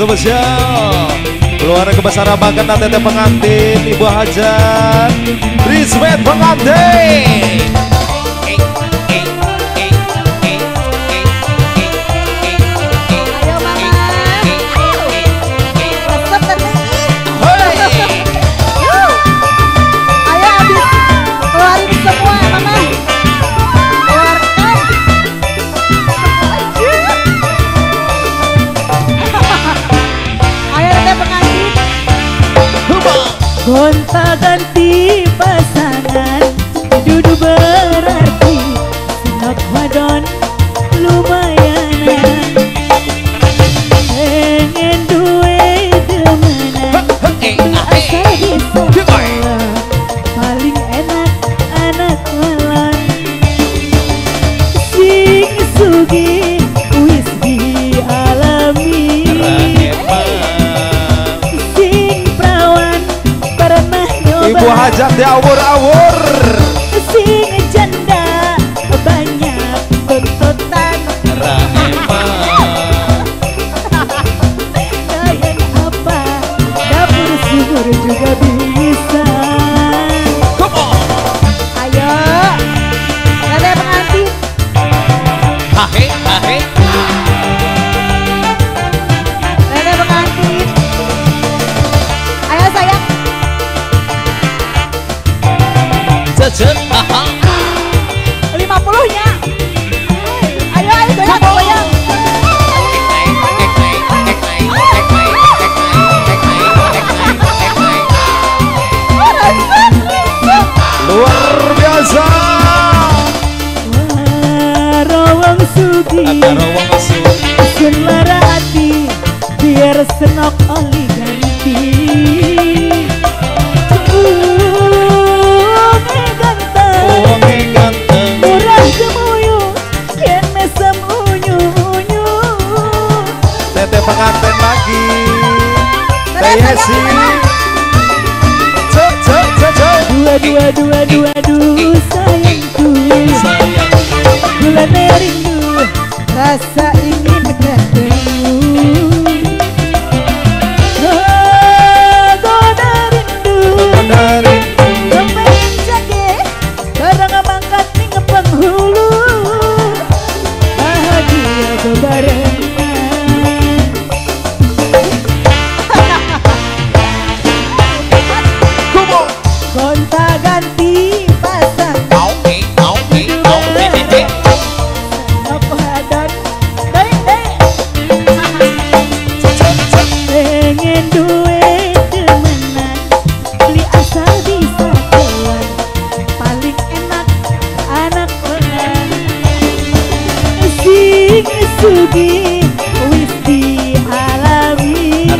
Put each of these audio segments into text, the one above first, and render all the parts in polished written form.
Spesial keluarga kebesaran Bangkena teteh pengantin Ibu Hajat Respect pengantin. Gonta ganti pasangan dudu berarti senok wadon lumayanan pengen duwe temenan asa bisa paling enak anak malan sing sugi wis dialami Ibu Hajat diawur-awur sing janda banyak tuntutan kayak apa dapur sumur juga bisa. Come on. Ayo teteh pengantin Hahe hahe teteh pengantin ayo sayang Cecet, aha 50-nya. Ayo goyang. luar biasa. Rawang sugi senlara hati biar senok oli ganti. Teteh pengantin lagi Teyesi Dua sayangku bulan rindu rasa ingin ketemu goda rindu kepengen jage barang mangkat ning penghulu bahagia bebarengan. Gonta ganti pasang senok wadon pengen duwe temenan beli asal bisa keluar paling enak anak orang sing sugi wis dialami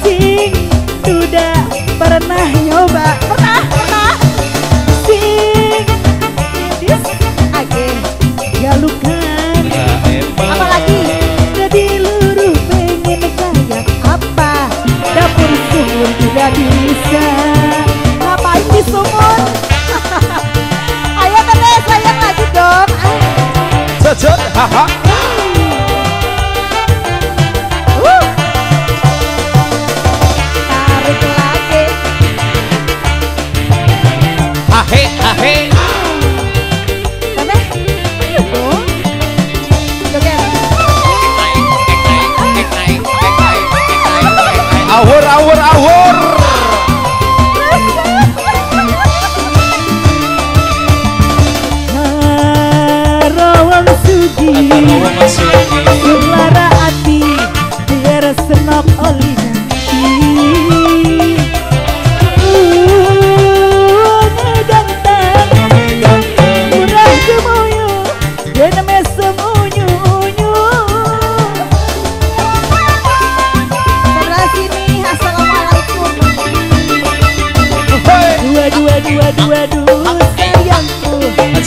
sing duda pernah nyoba pernah sing dis age galukan apalagi jadi luruh pengen kayak apa dapur sumur juga bisa ngapain di sumur. Ayo teteh sayang lagi dong. Cecet, haha tarik lagi hahe hahe teteh ayo dong joget awur awur awur rawang sugi suara hati biar senok oli ganti ngeganteng murah gemoyo dan mesem unyu-unyu sebelah sini. Assalamualaikum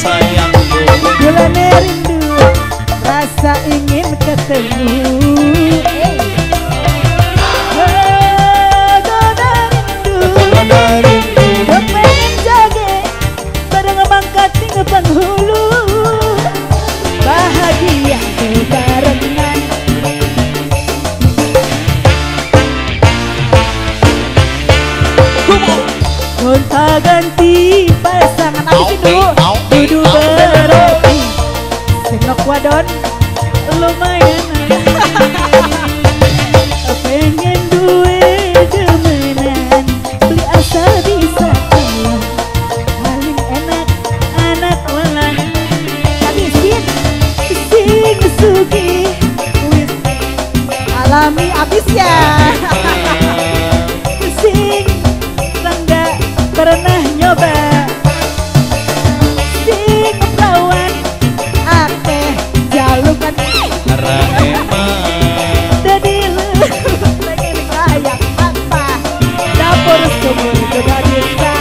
sayangku bulan rindu rasa ingin ketemu. Goda rindu kepengen jage bareng mangkat Ya. Sing rangga pernah nyoba. Sing perawan akeh jalukan. Jadi lu pengen kayak apa? Dapur sumur coba bisa.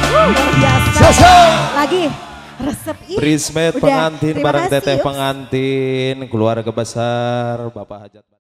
Luar biasa. Lagi resep ini. Bridesmaid Udah, pengantin terima bareng kasih, teteh Ups. pengantin keluarga besar Bapak Hajat.